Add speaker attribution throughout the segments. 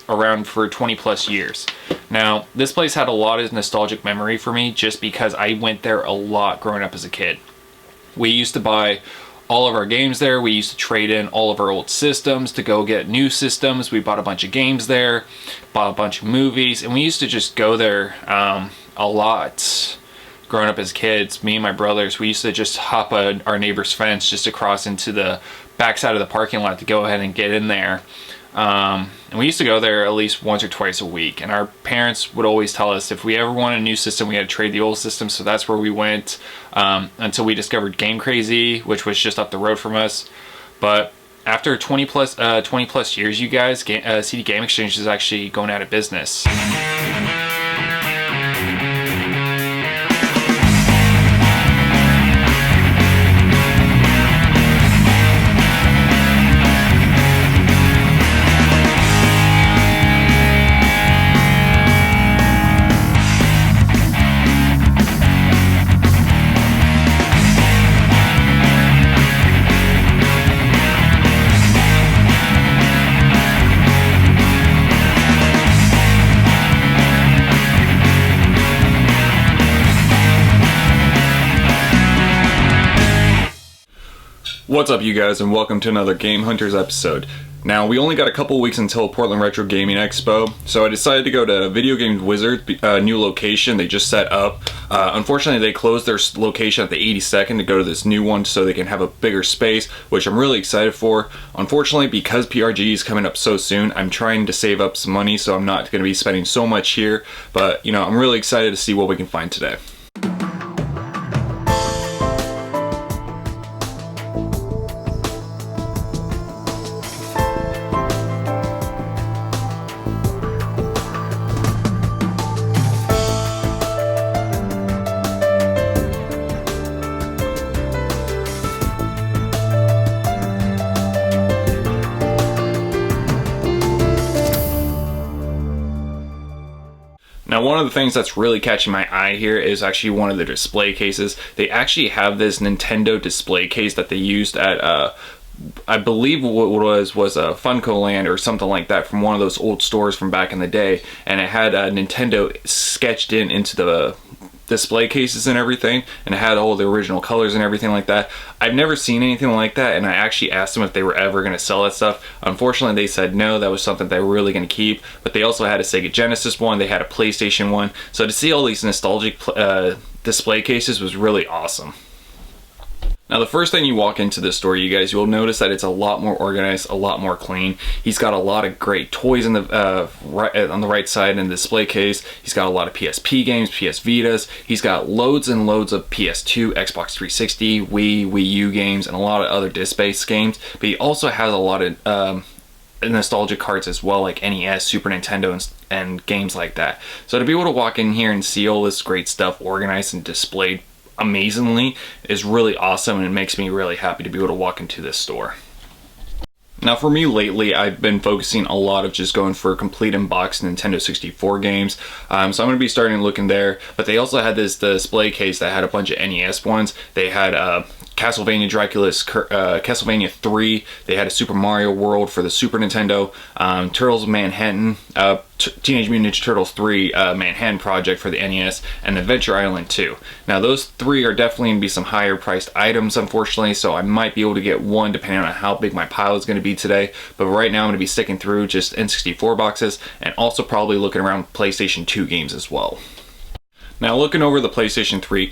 Speaker 1: around for 20 plus years. Now, this place had a lot of nostalgic memory for me just because I went there a lot growing up as a kid. We used to buy all of our games there. We used to trade in all of our old systems to go get new systems. We bought a bunch of games there, bought a bunch of movies, and we used to just go there a lot. Growing up as kids, me and my brothers, we used to just hop our neighbor's fence just to cross into the backside of the parking lot to go ahead and get in there. And we used to go there at least once or twice a week. And our parents would always tell us if we ever wanted a new system, we had to trade the old system. So that's where we went until we discovered Game Crazy, which was just up the road from us. But after 20 plus years, you guys, CD Game Exchange is actually going out of business. What's up, you guys, and welcome to another Game Hunters episode. Now, we only got a couple weeks until Portland Retro Gaming Expo, so I decided to go to Video Games Wizard, new location they just set up. Unfortunately, they closed their location at the 82nd to go to this new one so they can have a bigger space, which I'm really excited for. Unfortunately, because PRG is coming up so soon, I'm trying to save up some money, so I'm not going to be spending so much here, but, you know, I'm really excited to see what we can find today. Now, one of the things that's really catching my eye here is actually one of the display cases. They actually have this Nintendo display case that they used at, I believe what it was a Funko Land or something like that from one of those old stores from back in the day. And it had Nintendo sketched into the display cases and everything, and it had all the original colors and everything like that. I've never seen anything like that, and I actually asked them if they were ever going to sell that stuff. Unfortunately, they said no, that was something they were really going to keep, but they also had a Sega Genesis one, they had a PlayStation one, so to see all these nostalgic display cases was really awesome. Now, the first thing you walk into this store, you guys, you'll notice that it's a lot more organized, a lot more clean. He's got a lot of great toys in the on the right side in the display case. He's got a lot of PSP games, PS Vitas. He's got loads and loads of PS2, Xbox 360, Wii U games, and a lot of other disc-based games. But he also has a lot of nostalgic cards as well, like NES, Super Nintendo, and games like that. So to be able to walk in here and see all this great stuff organized and displayed amazingly is really awesome, and it makes me really happy to be able to walk into this store. Now, for me lately, I've been focusing a lot of just going for complete unboxed Nintendo 64 games. So I'm going to be starting looking there. But they also had this display case that had a bunch of NES ones. They had Castlevania Dracula's Castlevania 3. They had a Super Mario World for the Super Nintendo. Turtles Manhattan, Teenage Mutant Ninja Turtles 3 Manhattan Project for the NES, and Adventure Island 2. Now, those three are definitely going to be some higher priced items, unfortunately, so I might be able to get one depending on how big my pile is going to be today. But right now, I'm going to be sticking through just N64 boxes, and also probably looking around PlayStation 2 games as well. Now, looking over the PlayStation 3,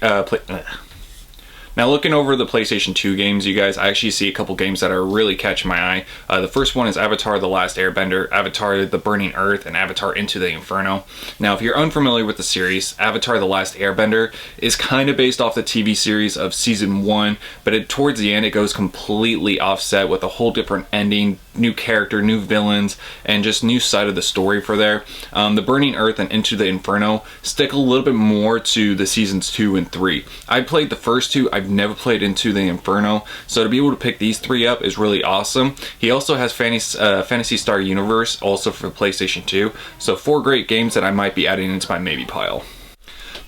Speaker 1: Now, looking over the PlayStation 2 games, you guys, I actually see a couple games that are really catching my eye. The first one is Avatar: The Last Airbender, Avatar: The Burning Earth, and Avatar: Into the Inferno. Now, if you're unfamiliar with the series, Avatar: The Last Airbender is kind of based off the TV series of Season 1, but towards the end it goes completely offset with a whole different ending, new character, new villains, and just new side of the story for there. The Burning Earth and Into the Inferno stick a little bit more to the Seasons 2 and 3. I played the first two, I've never played Into the Inferno, so to be able to pick these three up is really awesome. He also has Phantasy Star Universe, also for PlayStation 2, so 4 great games that I might be adding into my maybe pile.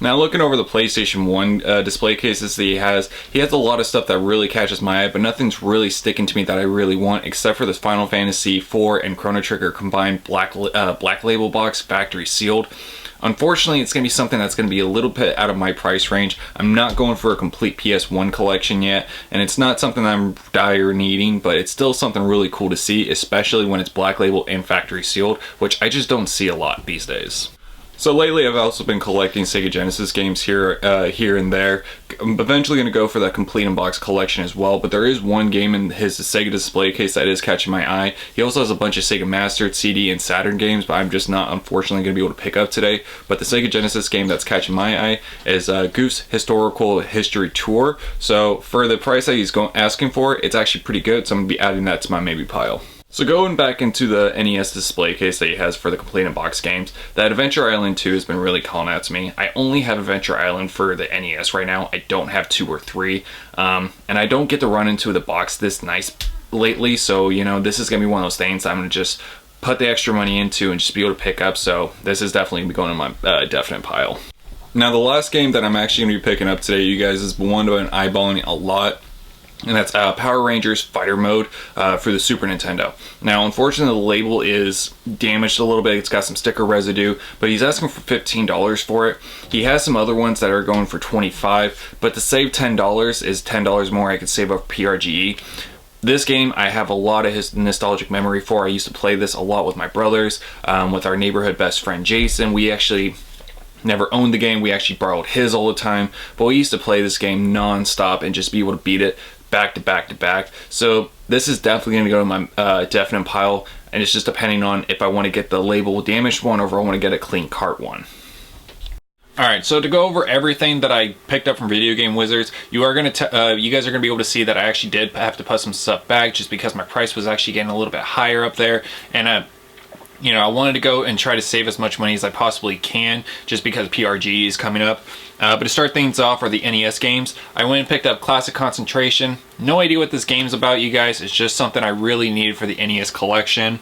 Speaker 1: Now looking over the PlayStation 1 display cases that he has a lot of stuff that really catches my eye, but nothing's really sticking to me that I really want, except for this Final Fantasy IV and Chrono Trigger combined black label box, factory sealed. Unfortunately, it's going to be something that's going to be a little bit out of my price range. I'm not going for a complete PS1 collection yet, and it's not something I'm dire needing, but it's still something really cool to see, especially when it's black label and factory sealed, which I just don't see a lot these days. So lately I've also been collecting Sega Genesis games here and there. I'm eventually going to go for that complete in box collection as well, but there is one game in his Sega display case that is catching my eye. He also has a bunch of Sega Master, CD, and Saturn games, but I'm just not unfortunately going to be able to pick up today. But the Sega Genesis game that's catching my eye is Goof's Historical History Tour. So for the price that he's asking for, it's actually pretty good, so I'm going to be adding that to my maybe pile. So going back into the NES display case that he has for the complete in box games, that Adventure Island 2 has been really calling out to me. I only have Adventure Island for the NES right now. I don't have 2 or 3. And I don't get to run into the box this nice lately, so you know, this is going to be one of those things I'm going to just put the extra money into and just be able to pick up, so this is definitely going to be going in my definite pile. Now the last game that I'm actually going to be picking up today, you guys, is one that I've been eyeballing a lot. And that's Power Rangers Fighter Mode for the Super Nintendo. Now, unfortunately, the label is damaged a little bit. It's got some sticker residue, but he's asking for $15 for it. He has some other ones that are going for $25, but to save $10 is $10 more I could save off PRGE. This game I have a lot of his nostalgic memory for. I used to play this a lot with my brothers, with our neighborhood best friend Jason. We actually never owned the game. We actually borrowed his all the time, but we used to play this game non-stop and just be able to beat it back to back to back. So this is definitely going to go to my definite pile, and it's just depending on if I want to get the label damaged one or if I want to get a clean cart one. Alright, so to go over everything that I picked up from Video Game Wizards, you guys are going to be able to see that I actually did have to put some stuff back just because my price was actually getting a little bit higher up there, and you know, I wanted to go and try to save as much money as I possibly can just because PRG is coming up. But to start things off are the NES games. I went and picked up Classic Concentration. No idea what this game's about, you guys. It's just something I really needed for the NES collection.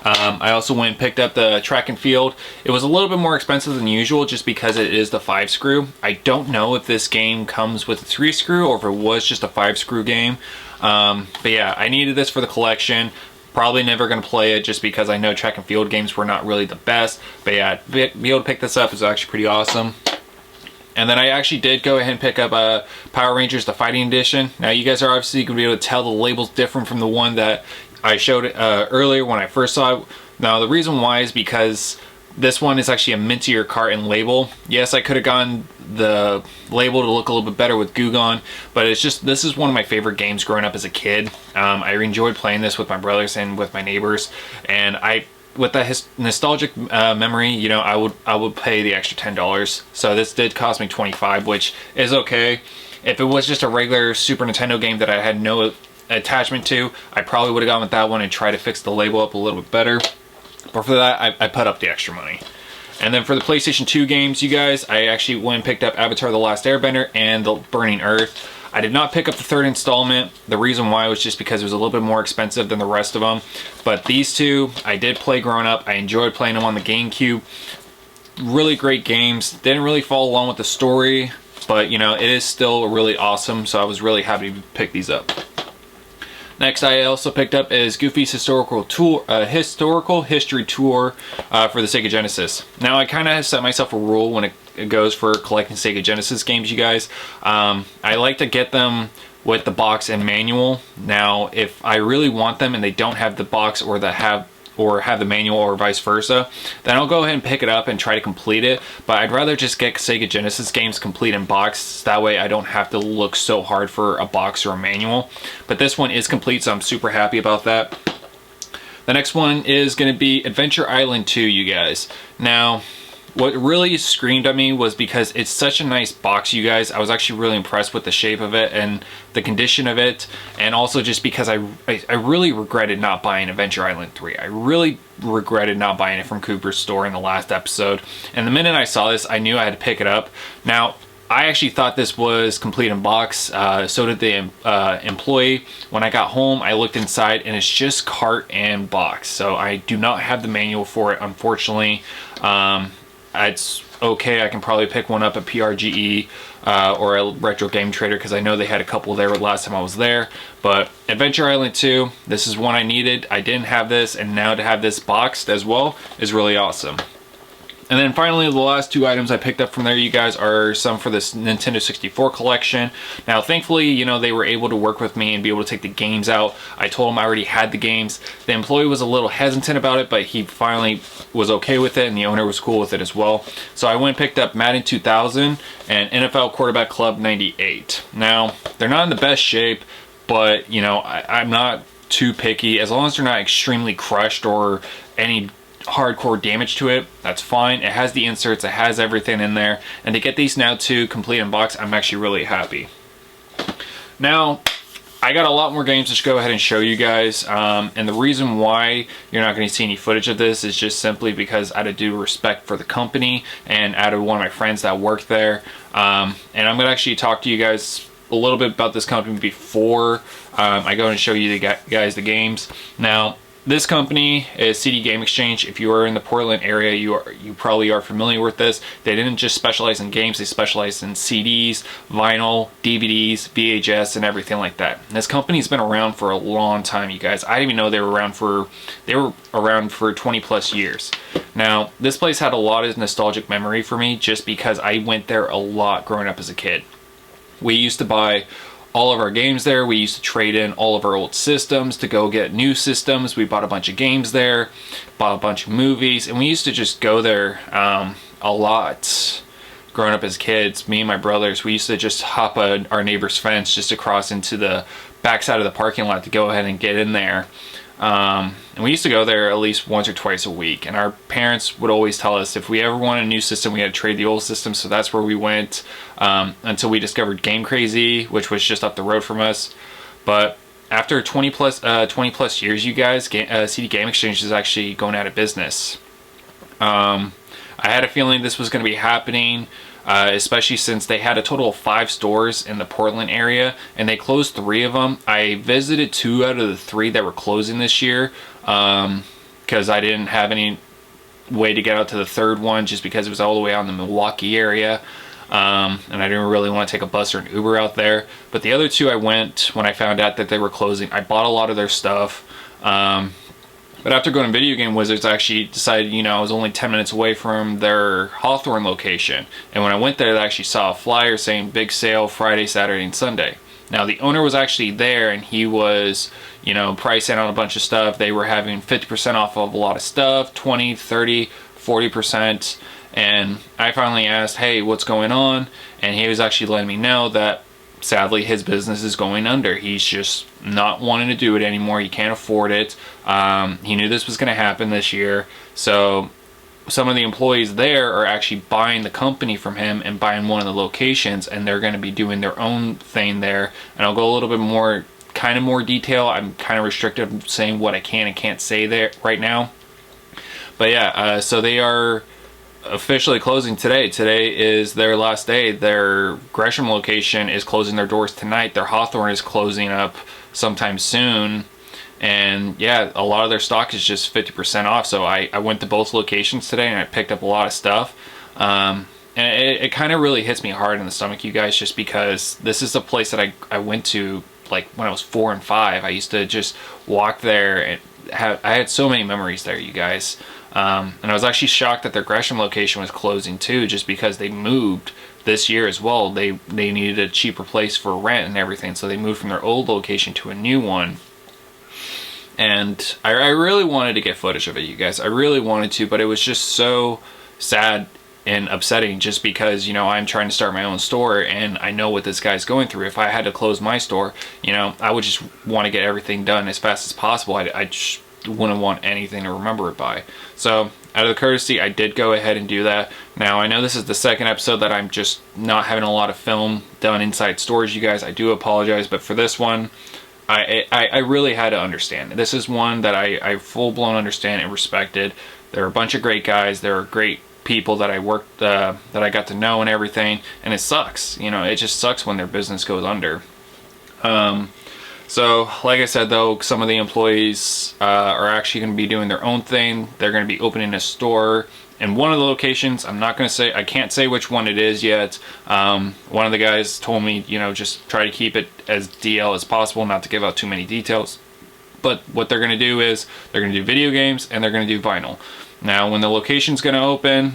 Speaker 1: I also went and picked up the Track and Field. It was a little bit more expensive than usual just because it is the 5-screw. I don't know if this game comes with a 3-screw or if it was just a 5-screw game. But yeah, I needed this for the collection. Probably never going to play it just because I know Track and Field games were not really the best. But yeah, be able to pick this up is actually pretty awesome. And then I actually did go ahead and pick up Power Rangers The Fighting Edition. Now you guys are obviously going to be able to tell the label's different from the one that I showed earlier when I first saw it. Now the reason why is because this one is actually a mintier cart and label. Yes, I could have gotten the label to look a little bit better with Gugon, but it's just, this is one of my favorite games growing up as a kid. I enjoyed playing this with my brothers and with my neighbors, and with that nostalgic memory, you know, I would pay the extra $10. So this did cost me $25, which is okay. If it was just a regular Super Nintendo game that I had no attachment to, I probably would have gone with that one and try to fix the label up a little bit better. But for that, I put up the extra money. And then for the PlayStation 2 games, you guys, I actually went and picked up Avatar The Last Airbender and The Burning Earth. I did not pick up the 3rd installment. The reason why was just because it was a little bit more expensive than the rest of them. But these two, I did play growing up. I enjoyed playing them on the GameCube. Really great games. Didn't really follow along with the story, but you know, it is still really awesome. So I was really happy to pick these up. Next I also picked up is Goofy's Historical History Tour for the Sega Genesis. Now I kind of set myself a rule when it goes for collecting Sega Genesis games, you guys. I like to get them with the box and manual. Now if I really want them and they don't have the box or have the manual or vice versa, then I'll go ahead and pick it up and try to complete it. But I'd rather just get Sega Genesis games complete in box. That way I don't have to look so hard for a box or a manual. But this one is complete, so I'm super happy about that. The next one is going to be Adventure Island 2, you guys. Now, what really screamed at me was because it's such a nice box, you guys. I was actually really impressed with the shape of it and the condition of it, and also just because I really regretted not buying Adventure Island 3. I really regretted not buying it from Cooper's store in the last episode, and the minute I saw this, I knew I had to pick it up. Now, I actually thought this was complete in box, so did the employee. When I got home, I looked inside and it's just cart and box, so I do not have the manual for it, unfortunately. okay, I can probably pick one up at PRGE or a Retro Game Trader, because I know they had a couple there last time I was there. But Adventure Island 2, this is one I needed. I didn't have this, and now to have this boxed as well is really awesome. And then finally, the last two items I picked up from there, you guys, are some for this Nintendo 64 collection. Now, thankfully, you know, they were able to work with me and be able to take the games out. I told them I already had the games. The employee was a little hesitant about it, but he finally was okay with it, and the owner was cool with it as well. So I went and picked up Madden 2000 and NFL Quarterback Club 98. Now, they're not in the best shape, but, you know, I'm not too picky. As long as they're not extremely crushed or any hardcore damage to it, that's fine. It has the inserts, it has everything in there, and to get these now too complete in box, I'm actually really happy. Now, I got a lot more games to go ahead and show you guys, and the reason why you're not going to see any footage of this is just simply because out of due respect for the company and out of one of my friends that work there. And I'm going to actually talk to you guys a little bit about this company before I go and show you guys the games. Now, this company is CD Game Exchange. If you are in the Portland area, you probably are familiar with this. They didn't just specialize in games, they specialized in CDs, vinyl, DVDs, VHS, and everything like that. And this company's been around for a long time, you guys. I didn't even know they were around for 20 plus years. Now, this place had a lot of nostalgic memory for me just because I went there a lot growing up as a kid. We used to buy all of our games there. We used to trade in all of our old systems to go get new systems. We bought a bunch of games there, bought a bunch of movies, and we used to just go there a lot. Growing up as kids, me and my brothers, we used to just hop our neighbor's fence just across into the backside of the parking lot to go ahead and get in there. And we used to go there at least once or twice a week, and our parents would always tell us if we ever wanted a new system, we had to trade the old system. So that's where we went until we discovered Game Crazy, which was just up the road from us. But after 20 plus years, you guys, CD Game Exchange is actually going out of business. I had a feeling this was going to be happening, especially since they had a total of 5 stores in the Portland area, and they closed 3 of them. I visited 2 out of the 3 that were closing this year because I didn't have any way to get out to the 3rd one just because it was all the way out in the Milwaukee area, and I didn't really want to take a bus or an Uber out there. But the other 2 I went when I found out that they were closing. I bought a lot of their stuff. But after going to Video Game Wizards, I actually decided, you know, I was only 10 minutes away from their Hawthorne location. And when I went there, I actually saw a flyer saying big sale Friday, Saturday, and Sunday. Now, the owner was actually there, and he was, you know, pricing on a bunch of stuff. They were having 50% off of a lot of stuff, 20, 30, 40%. And I finally asked, hey, what's going on? And he was actually letting me know that sadly his business is going under. He's just not wanting to do it anymore. He can't afford it. He knew this was going to happen this year, so some of the employees there are actually buying the company from him and buying one of the locations, and they're going to be doing their own thing there. And I'll go a little bit more detail. I'm kind of restricted saying what I can and can't say there right now, but yeah, so they are officially closing today. Today is their last day. Their Gresham location is closing their doors tonight. Their Hawthorne is closing up sometime soon. And yeah, a lot of their stock is just 50% off. So I went to both locations today and I picked up a lot of stuff. And it kind of really hits me hard in the stomach, you guys, just because this is a place that I went to like when I was 4 and 5. I used to just walk there and I had so many memories there, you guys. And I was actually shocked that their Gresham location was closing too, just because they moved this year as well. They needed a cheaper place for rent and everything, so they moved from their old location to a new one. And I really wanted to get footage of it, you guys. I really wanted to, but it was just so sad and upsetting just because, you know, I'm trying to start my own store and I know what this guy's going through. If I had to close my store, you know, I would just want to get everything done as fast as possible. I just wouldn't want anything to remember it by. So out of the courtesy, I did go ahead and do that. Now, I know this is the second episode that I'm just not having a lot of film done inside stores, you guys. I do apologize, but for this one, I really had to understand. This is one that I full-blown understand and respected. There are a bunch of great guys. There are great people that I worked, that I got to know and everything, and it sucks. You know, it just sucks when their business goes under. So, like I said though, some of the employees are actually going to be doing their own thing. They're going to be opening a store in one of the locations. I'm not going to say, I can't say which one it is yet. One of the guys told me, you know, just try to keep it as DL as possible, not to give out too many details. But what they're going to do is they're going to do video games and they're going to do vinyl. Now, when the location's going to open,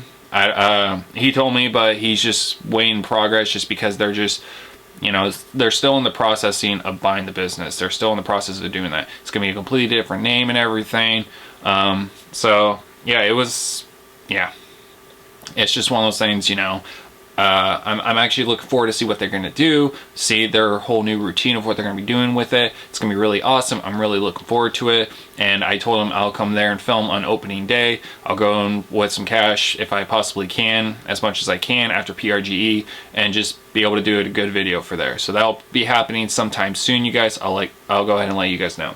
Speaker 1: he told me, but he's just way in progress just because they're just, you know, they're still in the processing of buying the business. They're still in the process of doing that. It's going to be a completely different name and everything. So, yeah, it's just one of those things, you know. I'm actually looking forward to see what they're going to do, see their whole new routine of what they're going to be doing with it. It's going to be really awesome. I'm really looking forward to it. And I told them I'll come there and film on opening day. I'll go in with some cash if I possibly can, as much as I can after PRGE, and just be able to do a good video for there. So that'll be happening sometime soon, you guys. I'll go ahead and let you guys know.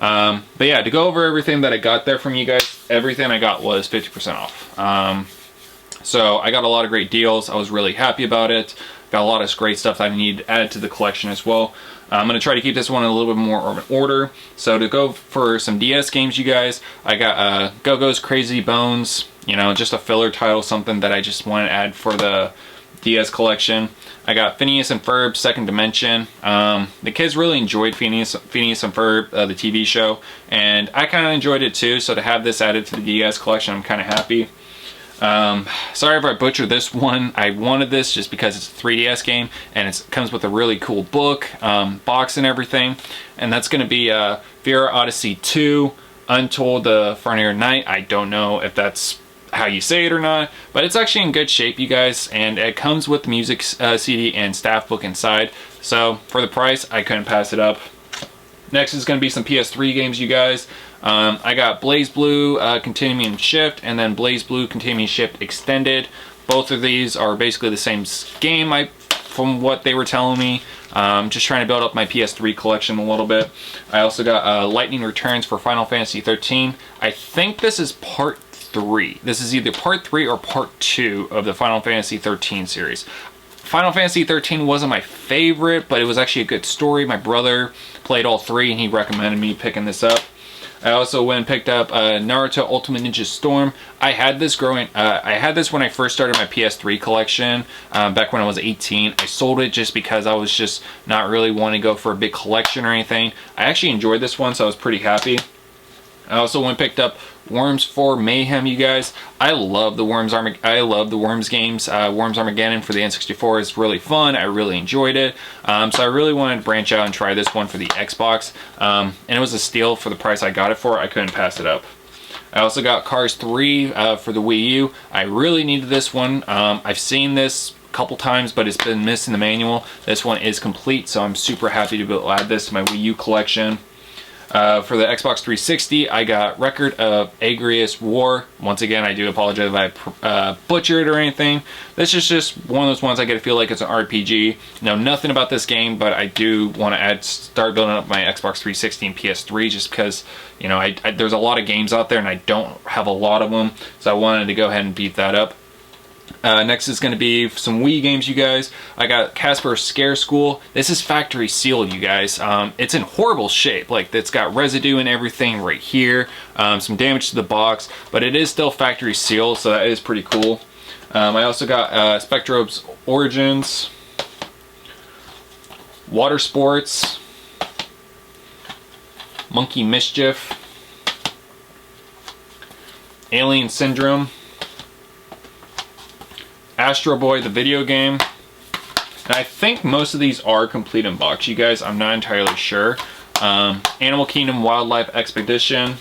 Speaker 1: But yeah, to go over everything that I got there from you guys, everything I got was 50% off. So I got a lot of great deals. I was really happy about it. Got a lot of great stuff that I need added to the collection as well. I'm going to try to keep this one in a little bit more of an order. So to go for some DS games, you guys, I got Go-Go's Crazy Bones, you know, just a filler title, something that I just want to add for the DS collection. I got Phineas and Ferb Second Dimension. The kids really enjoyed Phineas and Ferb, the TV show, and I kind of enjoyed it too, so to have this added to the DS collection, I'm kind of happy. Sorry if I butchered this one. I wanted this just because it's a 3DS game and it comes with a really cool book, box and everything. And that's going to be Fiera Odyssey 2, Untold the Frontier Night. I don't know if that's how you say it or not, but it's actually in good shape, you guys, and it comes with the music CD and staff book inside. So for the price, I couldn't pass it up. Next is going to be some PS3 games, you guys. I got BlazBlue Continuum Shift and then BlazBlue Continuum Shift Extended. Both of these are basically the same game from what they were telling me. Just trying to build up my PS3 collection a little bit. I also got Lightning Returns for Final Fantasy 13. I think this is part 3. This is either part 3 or part 2 of the Final Fantasy 13 series. Final Fantasy 13 wasn't my favorite, but it was actually a good story. My brother played all 3 and he recommended me picking this up. I also went and picked up Naruto Ultimate Ninja Storm. I had this when I first started my PS3 collection back when I was 18. I sold it just because I was just not really wanting to go for a big collection or anything. I actually enjoyed this one, so I was pretty happy. I also went and picked up Worms 4 Mayhem, you guys. I love the Worms games. Worms Armageddon for the N64 is really fun. I really enjoyed it. So I really wanted to branch out and try this one for the Xbox. And it was a steal for the price I got it for. I couldn't pass it up. I also got Cars 3 for the Wii U. I really needed this one. I've seen this a couple times, but it's been missing the manual. This one is complete, so I'm super happy to be able to add this to my Wii U collection. For the Xbox 360, I got Record of Agrias War. Once again, I do apologize if I butchered or anything. This is just one of those ones I get to feel like it's an RPG. Know nothing about this game, but I do want to start building up my Xbox 360 and PS3 just because, you know, there's a lot of games out there and I don't have a lot of them. So I wanted to go ahead and beat that up. Next is going to be some Wii games, you guys. I got Casper Scare School. This is factory sealed, you guys. It's in horrible shape. Like, it's got residue and everything right here. Some damage to the box, but it is still factory sealed, so that is pretty cool. I also got Spectrobes Origins, Water Sports, Monkey Mischief, Alien Syndrome, Astro Boy, the video game. And I think most of these are complete in box, you guys. I'm not entirely sure. Animal Kingdom Wildlife Expedition,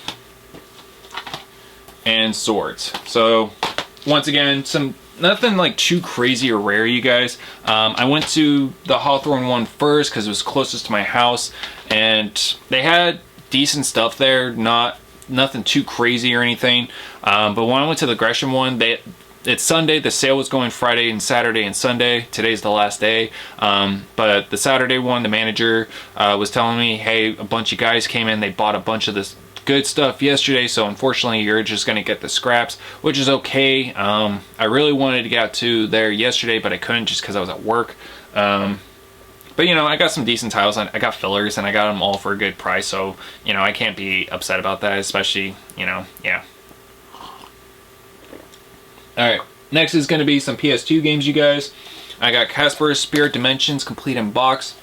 Speaker 1: and Swords. So, once again, nothing like too crazy or rare, you guys. I went to the Hawthorne one first because it was closest to my house, and they had decent stuff there. Nothing too crazy or anything. But when I went to the Gresham one, it's Sunday. The sale was going Friday and Saturday and Sunday. Today's the last day. But the Saturday one, the manager was telling me, hey, a bunch of guys came in. They bought a bunch of this good stuff yesterday. So unfortunately, you're just going to get the scraps, which is okay. I really wanted to get out to there yesterday, but I couldn't just because I was at work. But But you know, I got some decent titles. I got fillers, and I got them all for a good price. So you know, I can't be upset about that. Especially, you know, yeah. All right, next is going to be some PS2 games, you guys. I got Casper's Spirit Dimensions complete in box,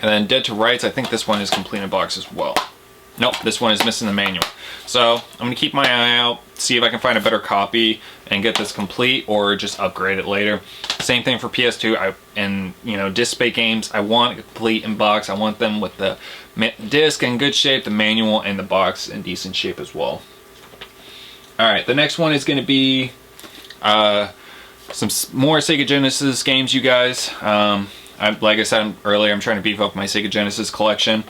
Speaker 1: and then Dead to Rights. I think this one is complete in box as well. Nope, this one is missing the manual. So I'm gonna keep my eye out, see if I can find a better copy and get this complete, or just upgrade it later. Same thing for PS2. And you know, disc space games, I want complete in box. I want them with the disc in good shape, the manual, and the box in decent shape as well. All right, the next one is gonna be some more Sega Genesis games, you guys. Like I said earlier, I'm trying to beef up my Sega Genesis collection.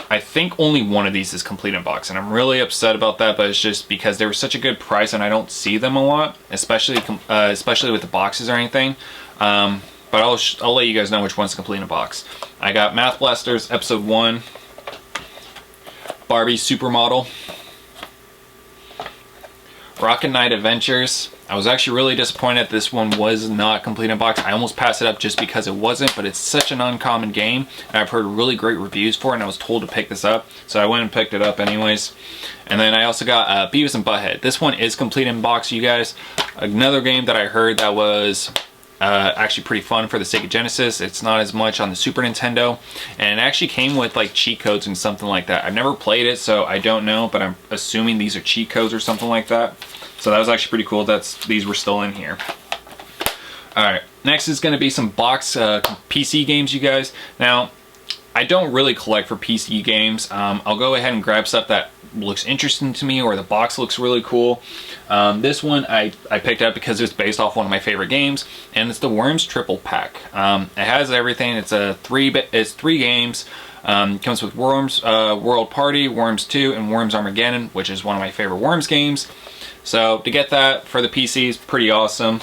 Speaker 1: I think only one of these is complete in box, and I'm really upset about that, but it's just because they were such a good price and I don't see them a lot, especially with the boxes or anything. But I'll let you guys know which one's complete in box. I got Math Blasters Episode 1, Barbie Supermodel, Rocket Knight Adventures. I was actually really disappointed this one was not complete in box. I almost passed it up just because it wasn't, but it's such an uncommon game, and I've heard really great reviews for it, and I was told to pick this up, so I went and picked it up anyways. And then I also got Beavis and Butthead. This one is complete in box, you guys. Another game that I heard that was actually pretty fun for the Sega Genesis. It's not as much on the Super Nintendo, and it actually came with like cheat codes and something like that. I've never played it, so I don't know, but I'm assuming these are cheat codes or something like that. So that was actually pretty cool. These were still in here. All right, next is going to be some box PC games, you guys. Now, I don't really collect for PC games. I'll go ahead and grab stuff that looks interesting to me, or the box looks really cool. This one I picked up because it's based off one of my favorite games, and it's the Worms Triple Pack. It has everything. It's three games. Comes with Worms World Party, Worms 2, and Worms Armageddon, which is one of my favorite Worms games. So to get that for the PC is pretty awesome.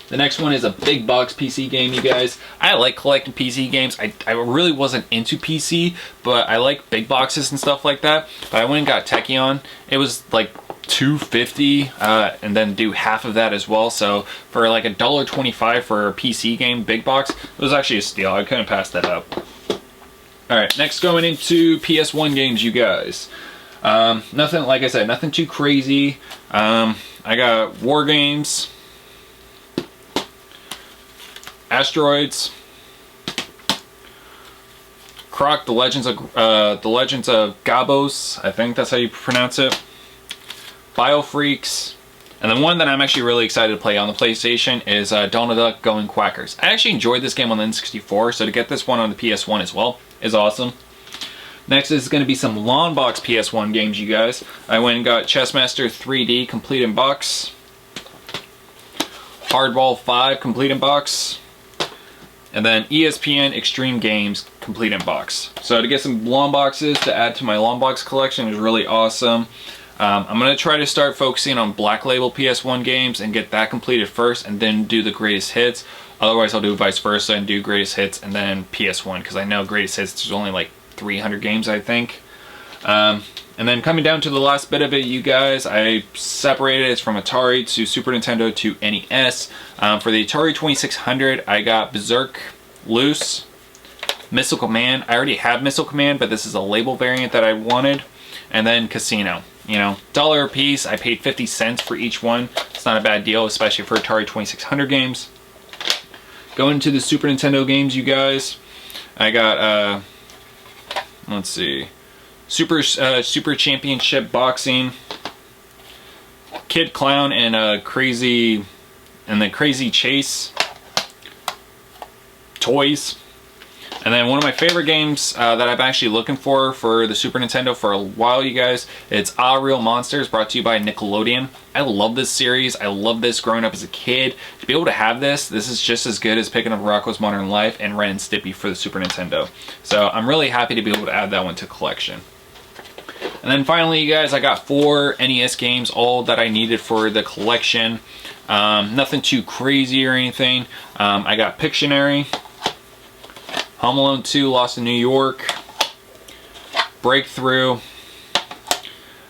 Speaker 1: The next one is a big box PC game, you guys. I like collecting PC games. I really wasn't into PC, but I like big boxes and stuff like that. But I went and got Techion. It was like $2.50, and then do half of that as well. So for like $1.25 for a PC game, big box, it was actually a steal. I couldn't pass that up. All right, next going into PS1 games, you guys. Nothing, like I said, nothing too crazy. I got War Games, Asteroids, Croc, The Legends of Gabos, I think that's how you pronounce it, Biofreaks, and the one that I'm actually really excited to play on the PlayStation is Donald Duck Going Quackers. I actually enjoyed this game on the N64, so to get this one on the PS1 as well is awesome. Next is going to be some long box PS1 games, you guys. I went and got Chessmaster 3D complete in box, Hardball 5 complete in box, and then ESPN Extreme Games complete in box. So to get some long boxes to add to my long box collection is really awesome. I'm going to try to start focusing on Black Label PS1 games and get that completed first, and then do the greatest hits. Otherwise I'll do vice versa and do greatest hits and then PS1, because I know greatest hits there's only like 300 games, I think. And then coming down to the last bit of it, you guys, I separated it from Atari to Super Nintendo to NES. For the Atari 2600, I got Berserk Loose, Missile Command. I already have Missile Command, but this is a label variant that I wanted. And then Casino. You know, $1 a piece. I paid 50 cents for each one. It's not a bad deal, especially for Atari 2600 games. Going to the Super Nintendo games, you guys, I got let's see, Super Championship Boxing, Kid Clown, and Crazy Chase Toys. And then one of my favorite games that I've actually looking for the Super Nintendo for a while, you guys, it's Ah Real Monsters, brought to you by Nickelodeon. I love this series. I love this growing up as a kid. To be able to have this is just as good as picking up Rocko's Modern Life and Ren and Stimpy for the Super Nintendo. So I'm really happy to be able to add that one to collection. And then finally, you guys, I got 4 NES games, all that I needed for the collection. Nothing too crazy or anything. I got Pictionary, Home Alone 2, Lost in New York, Breakthrough,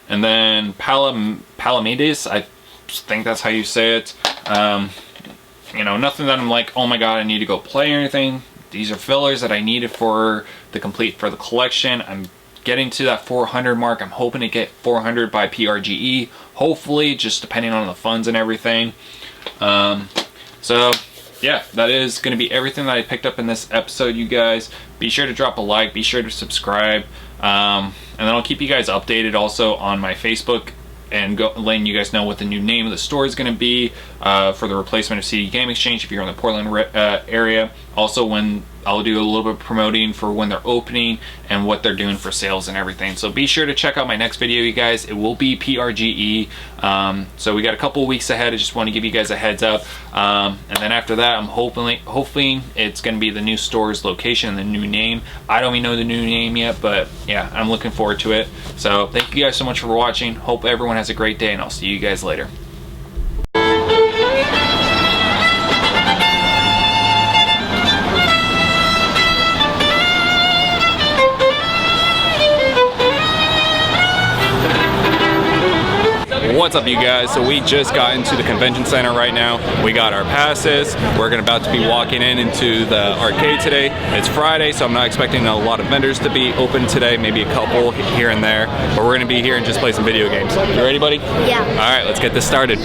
Speaker 1: and then Palamedes, I think that's how you say it. You know, nothing that I'm like, oh my god, I need to go play or anything. these are fillers that I needed for the collection. I'm getting to that 400 mark. I'm hoping to get 400 by PRGE, hopefully, just depending on the funds and everything. So yeah, that is going to be everything that I picked up in this episode, you guys. Be sure to drop a like, be sure to subscribe, and then I'll keep you guys updated also on my Facebook and letting you guys know what the new name of the store is going to be for the replacement of CD Game Exchange if you're in the Portland area. Also, when I'll do a little bit of promoting for when they're opening and what they're doing for sales and everything. So be sure to check out my next video, you guys. It will be PRGE. So we got a couple of weeks ahead. I just want to give you guys a heads up. And then after that, I'm hoping it's going to be the new store's location and the new name. I don't even know the new name yet, but yeah, I'm looking forward to it. So thank you guys so much for watching. Hope everyone has a great day, and I'll see you guys later. What's up, you guys? So we just got into the convention center right now. We got our passes. We're about to be walking into the arcade today. It's Friday, so I'm not expecting a lot of vendors to be open today, maybe a couple here and there, but we're gonna be here and just play some video games. You ready, buddy?
Speaker 2: Yeah.
Speaker 1: All right, let's get this started.